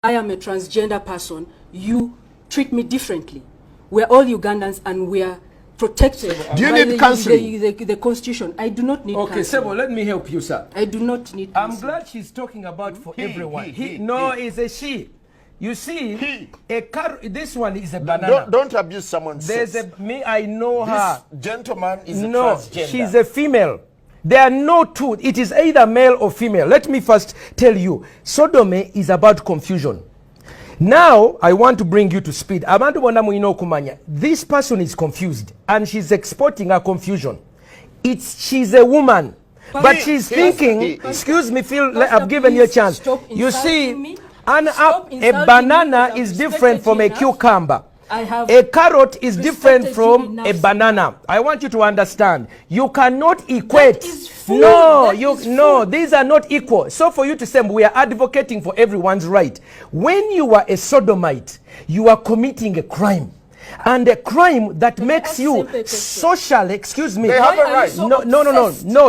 I am a transgender person, you treat me differently. We're all Ugandans and we are protected. Do you need counseling? The Constitution. I do not need counseling. Okay, Sebo, let me help you, sir. I do not need counseling. I'm glad she's talking about for everyone. No, it's a she. You see, this one is a no, banana. Don't abuse someone's There's sex. I know her. This gentleman is a No, transgender. she's a female. There are no two. It is either male or female. Let me first tell you, sodomy is about confusion. Now, I want to bring you to speed. This person is confused and she's exporting her confusion. She's a woman, but she's thinking, excuse me, Phil, I've given you a chance. You see, a banana is different from a cucumber. A carrot is different from a banana. I want you to understand. You cannot equate. No, these are not equal. So for you to say we are advocating for everyone's right. When you are a sodomite, you are committing a crime. And a crime that makes you social, excuse me. They have a right. No,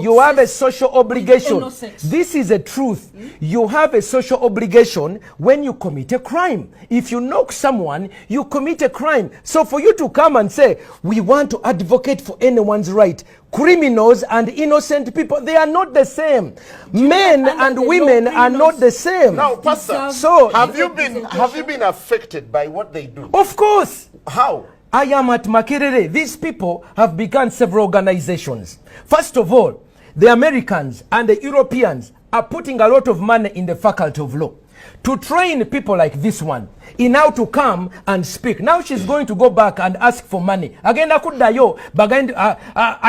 you have a social obligation. This is a truth. You have a social obligation when you commit a crime. If you knock someone, you commit a crime. So for you to come and say, we want to advocate for anyone's right, criminals and innocent people, they are not the same. Men and women are not the same. Now, Pastor, so have you been affected by what they do? Of course. How? I am at Makerere. These people have begun several organizations. First of all, the Americans and the Europeans are putting a lot of money in the faculty of law to train people like this one in how to come and speak. Now she's going to go back and ask for money. Again, I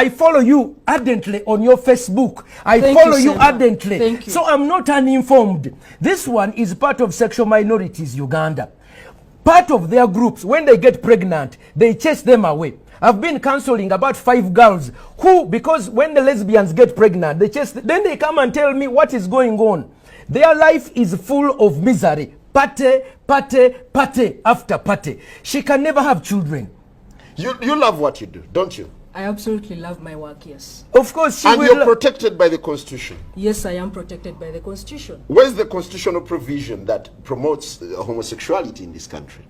follow you ardently on your Facebook. I follow you ardently. Thank you. So I'm not uninformed. This one is part of Sexual Minorities Uganda. Part of their groups, when they get pregnant, they chase them away. I've been counseling about 5 girls who, because when the lesbians get pregnant, then they come and tell me what is going on. Their life is full of misery. Pate after pate. She can never have children. You love what you do, don't you? I absolutely love my work, yes. Of course, and you're protected by the Constitution. Yes, I am protected by the Constitution. Where's the constitutional provision that promotes homosexuality in this country?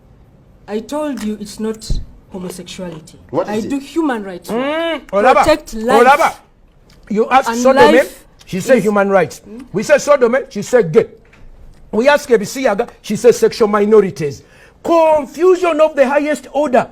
I told you it's not homosexuality. What is I it? do human rights. Protect life. You ask sodomy, she said human rights. We say sodomy, she said gay. We ask Ebisiyaga, she says sexual minorities. Confusion of the highest order.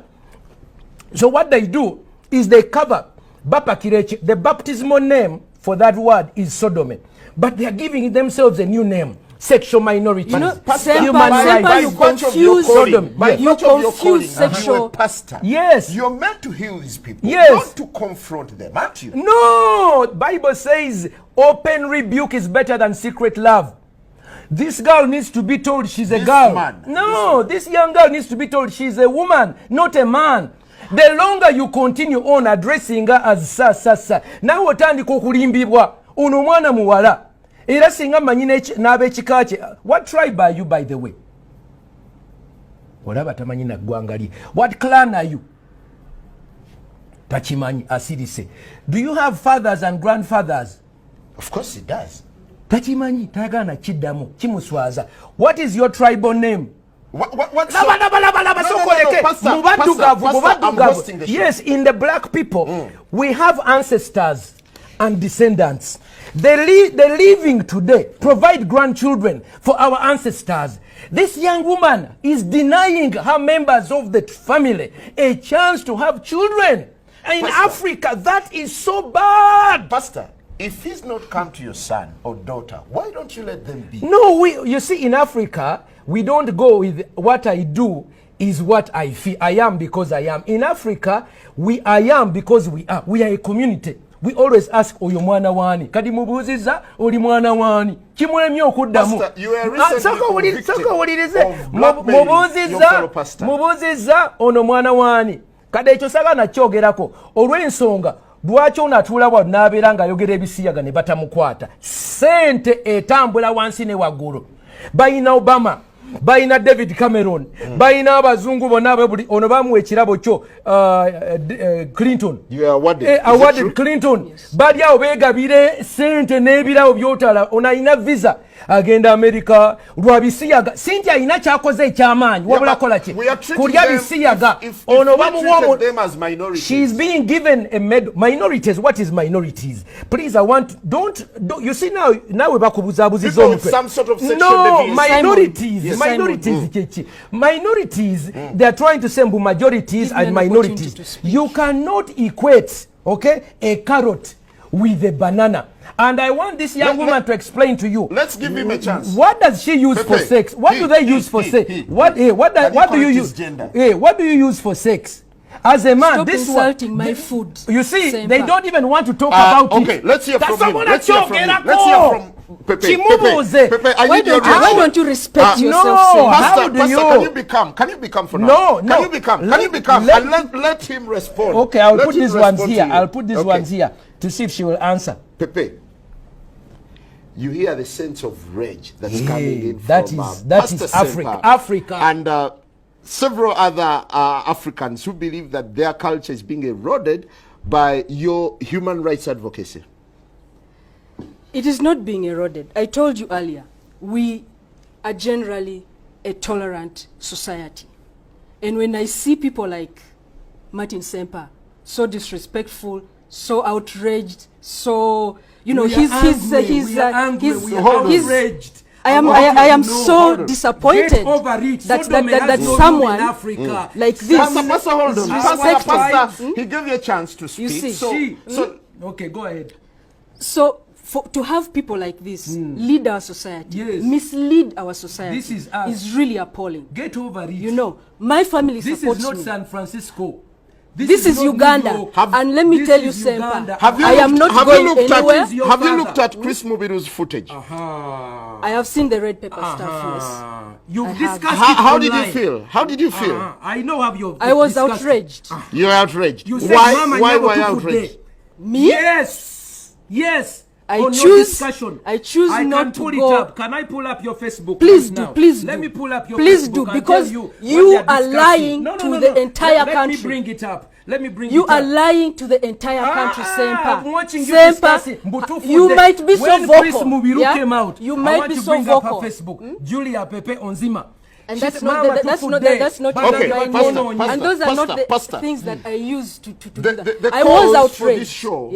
So what they do is they cover Bapakirechi. The baptismal name for that word is sodomy. But they are giving themselves a new name. Sexual minority. You know, Ssempa, you confuse sodomy. You confuse sexual. You're a pastor. Yes. You're meant to heal these people. Yes. Not to confront them, aren't you? No. Bible says open rebuke is better than secret love. This girl needs to be told she's a girl. This young girl needs to be told she's a woman, not a man. The longer you continue on addressing her as sa, now otandika okulimbibwa ono mwana muwala era singa manyine n'abekika kye. What tribe are you, by the way? Olaba tamanyi na ggwanga li. What clan are you? Tachimanyi asirise. Do you have fathers and grandfathers? Of course he does. Tachimanyi tagana kiddamu kimuswaza. What is your tribal name? Yes, in the black people, we have ancestors and descendants. The living today provide grandchildren for our ancestors. This young woman is denying her members of the family a chance to have children. In Africa, that is so bad. Pastor, if he's not come to your son or daughter, why don't you let them be? No, you see, in Africa, we don't go with what I do is what I feel. I am because I am. In Africa, I am because we are. We are a community. We always ask, oyo mwana wani. Kadi mubuziza, oli mwana wani. Kimwemye okuddamu. Pastor, you are recently convicted of blackmailing your fellow pastor. Mubuziza, ono mwana wani. Kade ekyo sagana kyogerako. Olw'ensonga, lwaki onatuula bwa n'abeera ng'ayogera ebisiyaga ne batamukwata. Sente etambula wansi ne waggulu. Bayina Obama, bayina David Cameron, bayina abazungu bonna abebuli ono bamuwa ekirabo kyo Clinton. You are awarded Clinton. Bali awo beegabire sente n'ebirabo by'otala onayina visa. agenda America lwa bisiyaga Cynthia ina kyakoze ekyamanyi wabula kola ki kulya bisiyaga ono bamuwa she's being given a medal. Minorities, what is minorities? Please, I want don't you see now we bakubuzabuziza omutwe. Some sort of sexual deviation. Minorities, yes. minorities they are trying to say majorities and minorities. You cannot equate, okay, a carrot with a banana. And I want this young woman to explain to you. Let's give him a chance. What does she use for sex? What do they use for sex? What do you use? What do you use for sex? As a man, stop this insulting my food. You see, Ssempa. They don't even want to talk about it. Okay, let's hear from him. Let's hear from Pepe. Why don't you respect yourself? No, Pastor, how do you? Can you become for now? No. Can you become? And let him respond. Okay, I'll put these ones here. I'll put these ones here to see if she will answer. Pepe, you hear the sense of rage that's coming in that from is Ssempa Africa. And several other Africans who believe that their culture is being eroded by your human rights advocacy. It is not being eroded. I told you earlier, we are generally a tolerant society. And when I see people like Martin Ssempa, so disrespectful, so outraged, so, you know, he's outraged. I am so disappointed that someone like this. Pastor, hold on. Pastor, he gave you a chance to speak. You see, okay, go ahead. So to have people like this lead our society, mislead our society, this is really appalling. Get over it. You know, my family supports me. This is not San Francisco. This is Uganda. And let me tell you, Ssempa, I am not going anywhere. Have you looked at Chris Mubiru's footage? I have seen the red paper stuff, yes. You've discussed it How did you feel? How did you feel? I know how you. I was outraged. You were outraged. You said, why were you outraged? Me? Yes. I choose not to go. Up. Can I pull up your Facebook? Please do. Please Let do. me pull up your Please Facebook do, and because tell you are lying to the entire country. Let me bring it up. You are lying to the entire country, Ssempa. I'm watching you Ssempa, you might be so vocal. Chris Mubiru came out, you might be so vocal. Facebook. Julia Pepe Onzima. And that's not my name. And those are not the things that I use to do that. I was outraged. For this show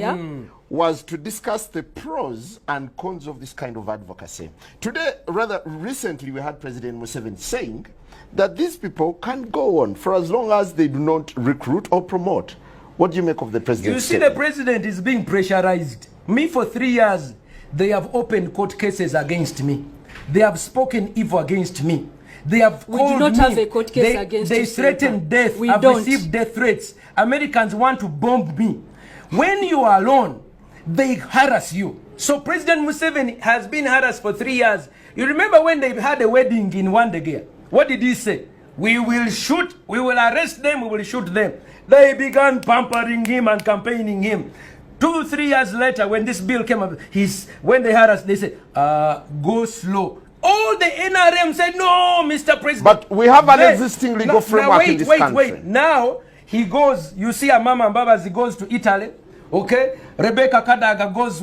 was to discuss the pros and cons of this kind of advocacy. Today, rather recently, we had President Museveni saying that these people can't go on for as long as they do not recruit or promote. What do you make of the president? You see, the president is being pressurized. Me, for 3 years, they have opened court cases against me. They have spoken evil against me. They have called me. We do not have a court case against They threaten death. I've received death threats. Americans want to bomb me. When you are alone, they harass you. So President Museveni has been harassed for 3 years. You remember when they had a wedding in Wandegea? What did he say? We will shoot, we will arrest them, we will shoot them. They began pampering him and campaigning him. 2-3 years later, when this bill came up, when they had us, they said, go slow. All the NRM said, no, Mr. President. But we have an existing legal framework in this country. Wait. Now, he goes, you see a Mama Mbabas, he goes to Italy, okay? Rebecca Kadaga goes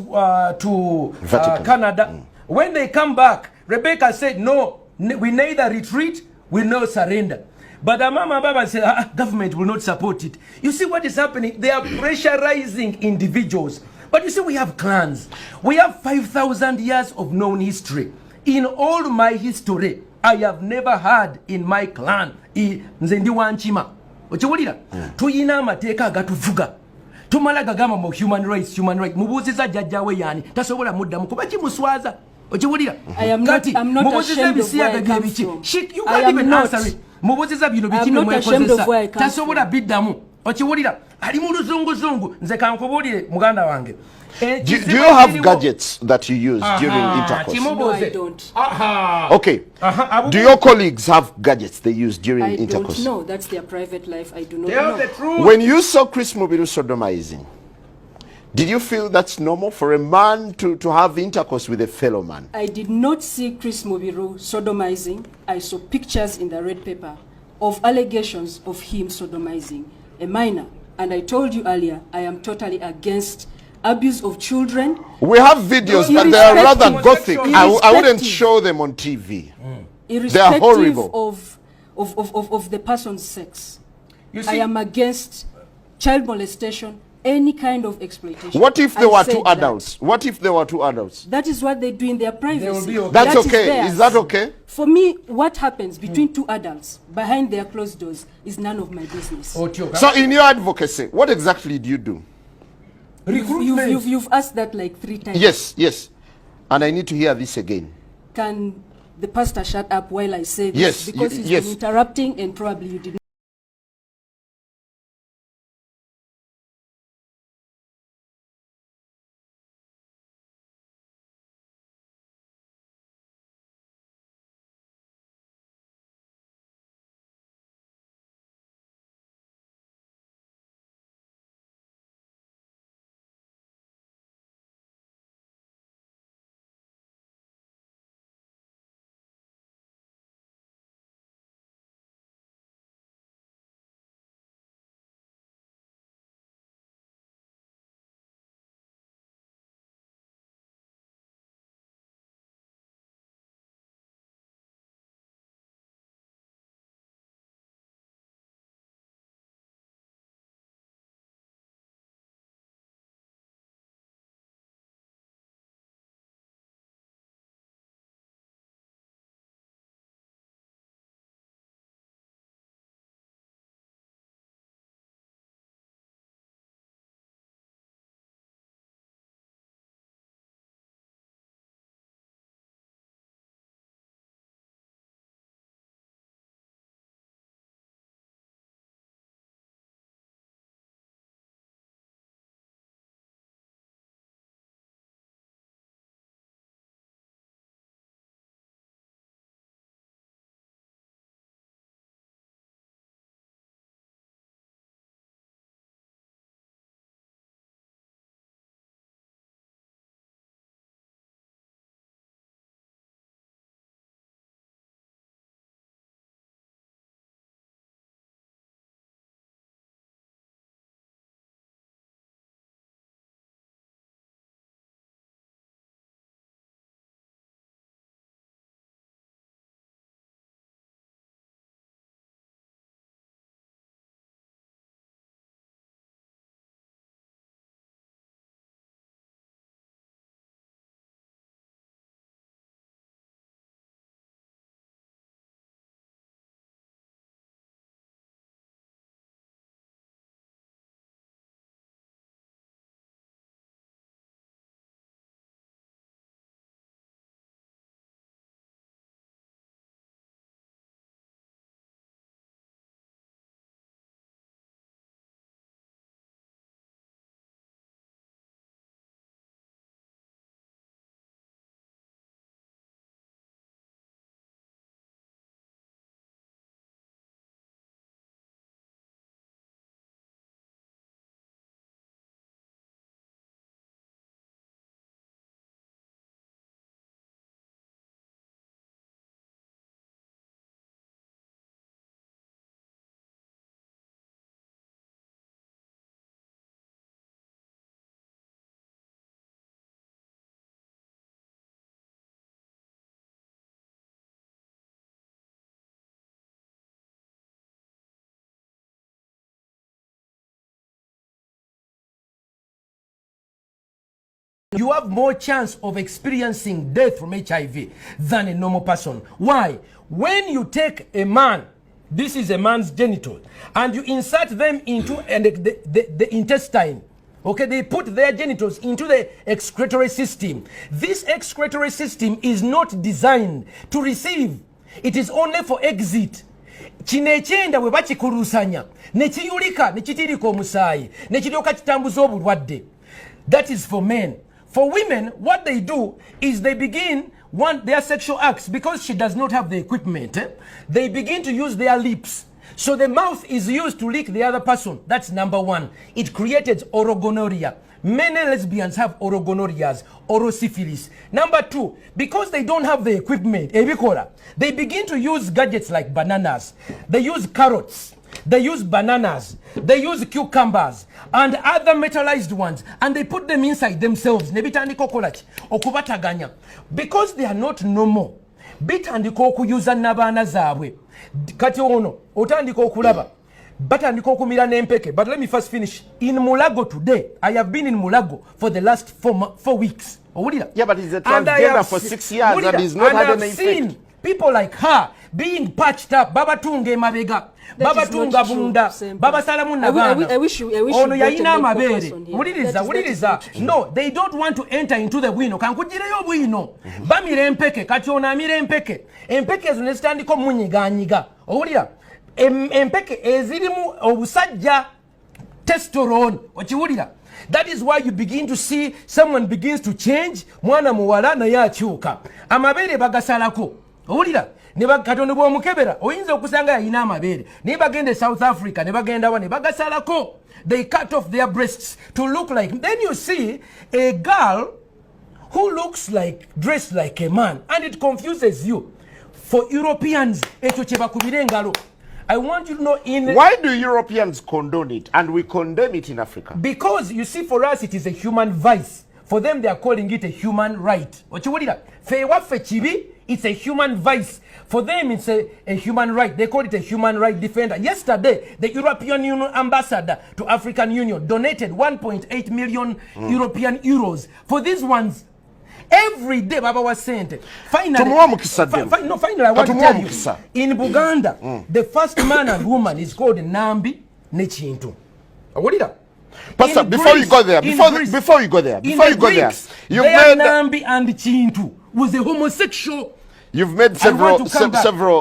to Canada. When they come back, Rebecca said, no, we neither retreat, we no surrender. But the Mama Baba said, government will not support it. You see what is happening? They are pressurizing individuals. But you see, we have clans. We have 5,000 years of known history. In all my history, I have never had in my clan, Nzendi Wanchima. Ochiwulira? Tuyina amateeka agatuvuga. Tumala gagamba mu human rights. Mubuziza jjajjawe yani. Tasobola muddamu kuba kimuswaza. Ochiwulira? I'm not ashamed of where I come from. You can't even answer it. Mubuziza bino biki mwekozesa. Tasobola biddamu. Ochiwulira? Ali mu luzunguzungu. Nze kankubulire muganda wange. Do you have gadgets that you use during intercourse? No, I don't. Okay. Do your colleagues have gadgets they use during intercourse? I don't know. That's their private life. I do not know. The truth. When you saw Chris Mubiru sodomizing, did you feel that's normal for a man to have intercourse with a fellow man? I did not see Chris Mubiru sodomizing. I saw pictures in the red paper of allegations of him sodomizing a minor. And I told you earlier, I am totally against abuse of children. We have videos, but they are rather gothic. I wouldn't show them on TV. They are horrible. Of the person's sex. You see, I am against child molestation, any kind of exploitation. What if there were two adults? What if there were two adults? That is what they do in their privacy. They will be okay. That's okay. Is that okay? For me, what happens between two adults behind their closed doors is none of my business. So in your advocacy, what exactly do you do? You've asked that like 3 times. Yes, yes. And I need to hear this again. Can the pastor shut up while I say this? Yes, because he's been interrupting and probably you didn't. You have more chance of experiencing death from HIV than a normal person. Why? When you take a man, this is a man's genital, and you insert them into the intestine, okay, they put their genitals into the excretory system. This excretory system is not designed to receive. It is only for exit. Kino ekyenda bwe bakikulusanya ne kiyulika ne kitirika omusaayi ne kiryoka kitambuza obulwadde. That is for men. For women, what they do is they begin their sexual acts, because she does not have the equipment, they begin to use their lips. So the mouth is used to lick the other person. That's number one. It created orogonorrhea. Many lesbians have orogonorrheas, orosyphilis. Number two, because they don't have the equipment, they begin to use gadgets like bananas. They use carrots. they use bananas, they use cucumbers and other metallized ones, and they put them inside themselves. Nebitandika okola ki okubataganya because they are not normal. Bitandika okuyuza n'abaana zaabwe. Kati ono otandika okulaba batandika okumira n'empeke. But let me first finish. In Mulago today, I have been in Mulago for the last 4 weeks. Yeah, but he's a transgender for 6 years and he's not had any effect. Seen people like her being patched up. Baba tunge mabega, Baba tunga bunda, Baba salamu nabana. I wish you ono yayina amabere. Muliriza. No, they don't want to enter into the bwino. Kankujireyo bwino. Bamire empeke, kati ono amire empeke. Empeke ezo nezitandika munyiganyiga. Owulira? Empeke ezirimu obusajja testosterone. Okiwulira? That is why you begin to see someone begins to change. Mwana muwala na ya chuka. Amabere bagasalako. Owulira? Ne bakatono bwo mukebera. Oyinza okusanga yayina amabere. Ne bagende South Africa, ne bagenda wane bagasalako. They cut off their breasts to look like. Then you see a girl who looks like, dressed like a man, and it confuses you. For Europeans, echo chebakubire ngalo. I want you to know why do Europeans condone it and we condemn it in Africa? Because you see, for us it is a human vice. For them they are calling it a human right. It's a human vice. For them it's a human right. They call it a human right defender. Yesterday, the European Union ambassador to African Union donated 1.8 million European euros for these ones. Every day Baba was sent. Finally, finally I want to tell you, in Uganda, the first man and woman is called Nambi Nechintu. What did that? Pastor, before you go there, you've made Nambi and Chintu was a homosexual. You've made several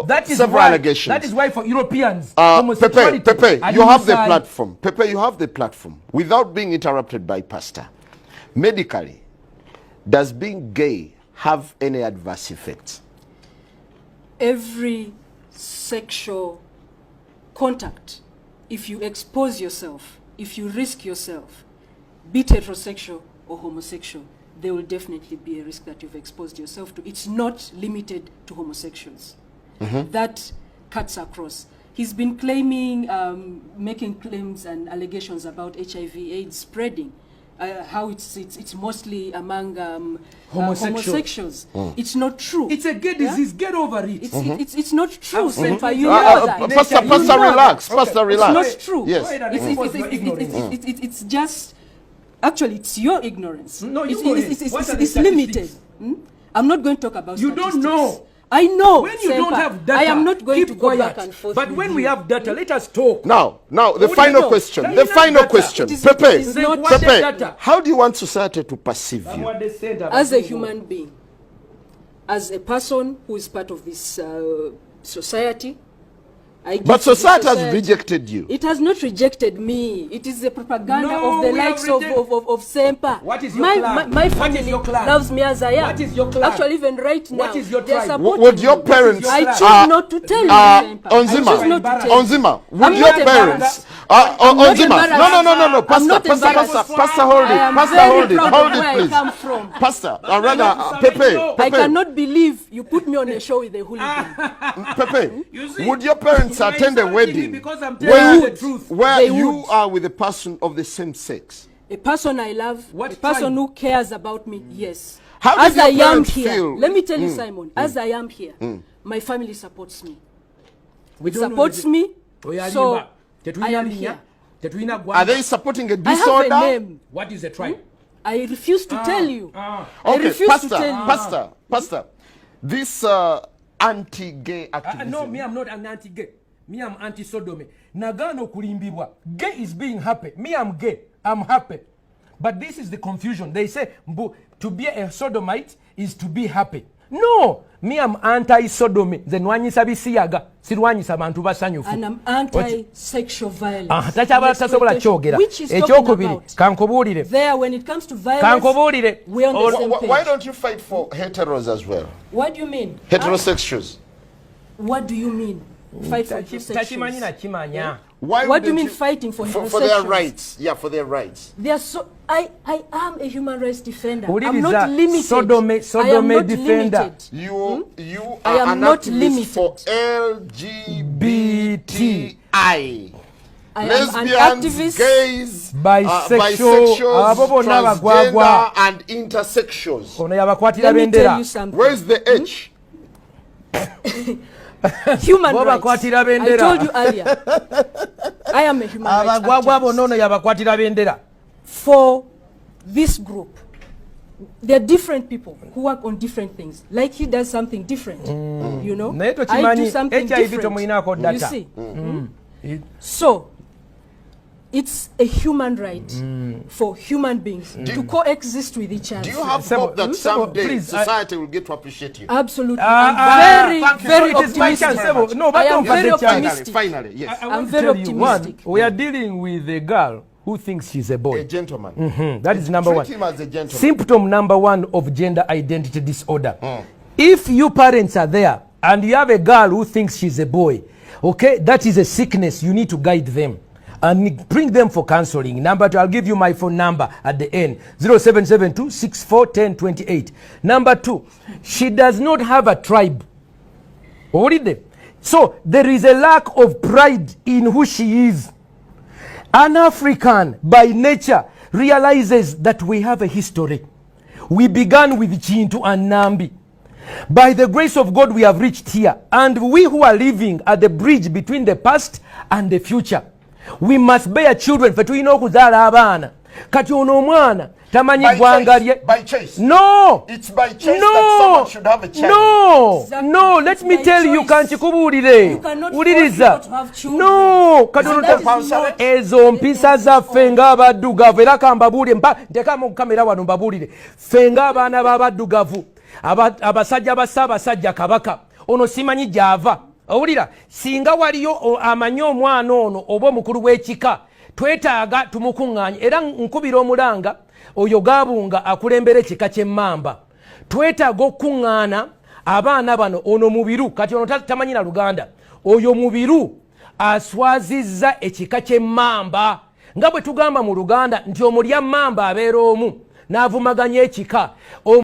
allegations. That is why for Europeans, homosexuality, Pepe, you have the platform. Pepe, you have the platform. Without being interrupted by Pastor, medically, does being gay have any adverse effects? Every sexual contact, if you expose yourself, if you risk yourself, be it heterosexual or homosexual, there will definitely be a risk that you've exposed yourself to. It's not limited to homosexuals. That cuts across. He's been claiming, making claims and allegations about HIV/AIDS spreading. How it's mostly among homosexuals. It's not true. It's a gay disease. Get over it. It's not true, Ssempa. You know that. Pastor, relax. Pastor, relax. It's not true. Yes. It's just, actually, it's your ignorance. No, it's limited. I'm not going to talk about you statistics. Don't know. I know. When you don't have data, I am not going to go quiet. back and forth. But when we have data, let us talk. Now, the final question. The final question. Pepe, how do you want society to perceive you? As a human being, as a person who is part of this society, but society has rejected you. It has not rejected me. It is the propaganda of the likes of Ssempa. What is your clan? My family loves me as I am. What is your clan? Actually, even right now, what is your tribe? Would your parents... I choose not to tell you, Ssempa. Onzima, would your parents... Onzima, no. Pastor, hold it, please. Pastor, rather, Pepe. I cannot believe you put me on a show with a hooligan. Pepe, would your parents attend a wedding because I'm telling you the truth. Where you are with a person of the same sex? A person I love, a person who cares about me, yes. How as did your I am parents here, feel? let me tell you, Simon, as I am here, my family supports me. Supports me, so I am here. Are they supporting a disorder? I have a name. What is the tribe? I refuse to tell you. Okay, Pastor, this anti-gay activism. No, me, I'm not an anti-gay. Me, I'm anti-sodomy. Nagano kulimbibwa. Gay is being happy. Me, I'm gay. I'm happy. But this is the confusion. They say to be a sodomite is to be happy. No, me, I'm anti-sodomy. Zenwanyisa bisiyaga. Sirwanyisa bantu basanyufu. And I'm anti-sexual violence. Which is talking about. There, when it comes to violence, we're on the same page. Why don't you fight for heteros as well? What do you mean? Heterosexuals. What do you mean? Fight for heterosexuals? Yeah. What do you mean fighting for heterosexuals? For their rights. Yeah, for their rights. They are I am a human rights defender. I'm not limited. Sodomy defender. You are not limited for LGBT I. I am an Lesbians, activist. gays, Bisexual, transgender, and intersexuals. ono yabakwatira Let me tell bendera you something. Where's the H? Human Bo rights. bakwatira I bendera. told you earlier. I am a human rights abagwagwa activist. bonna ono yabakwatira bendera. For this group, there are different people who work on different things. Like he does something different, you know. Naye I do tokimanyi something HIV different. tomuyinako You data. see. So, it's a human right for human beings to coexist with each other. Do you have Sebo, hope that someday please, society will get to appreciate you? Absolutely. Very, thank you. very it is my optimistic. chance. Sebo. No, I but am don't very forget chance. optimistic. Finally, yes. I I'm want to very tell you, one, optimistic. we are dealing with a girl who thinks she's a boy. A gentleman. That is number Treat one. him as a gentleman. Symptom number one of gender identity disorder. If you parents are there and you have a girl who thinks she's a boy, okay, that is a sickness. You need to guide them and bring them for counseling. Number two, I'll give you my phone number at the end, 0772-641028. Number two, she does not have a tribe. So there is a lack of pride in who she is. An African by nature realizes that we have a history. We began with Chintu and Nambi. By the grace of God, we have reached here. And we who are living at the bridge between the past and the future, we must bear children. Fetulina okuzaala abaana. Kati ono omwana tamanyi ggwanga lye. By choice. No. It's by choice that someone should have a child. No. Exactly. No, let me By tell you, choice. kankikubuulire. You cannot Wuliriza. force people to have children. No. Kati And ono that is ta- not- ezo mpisa zaffe ng'abaddugavu era kambabuulire ntekamu kamera wano mbabuulire ffe ng'abaana b'abaddugavu abasajja ba Ssaabasajja Kabaka ono simanyi gy'ava owulira singa waliyo amanyi omwana ono oba omukulu w'ekika twetaaga tumukuŋŋaanye era nkubira omulanga oyo Gaabunga akulembera ekika ky'Emmamba twetaaga okuŋŋaana abaana bano ono mubiru kati ono tamanyi na Luganda oyo mubiru aswazizza ekika ky'Emmamba nga bwe tugamba mu Luganda nti omulya mmamba abeera omu n'avumaganya ekika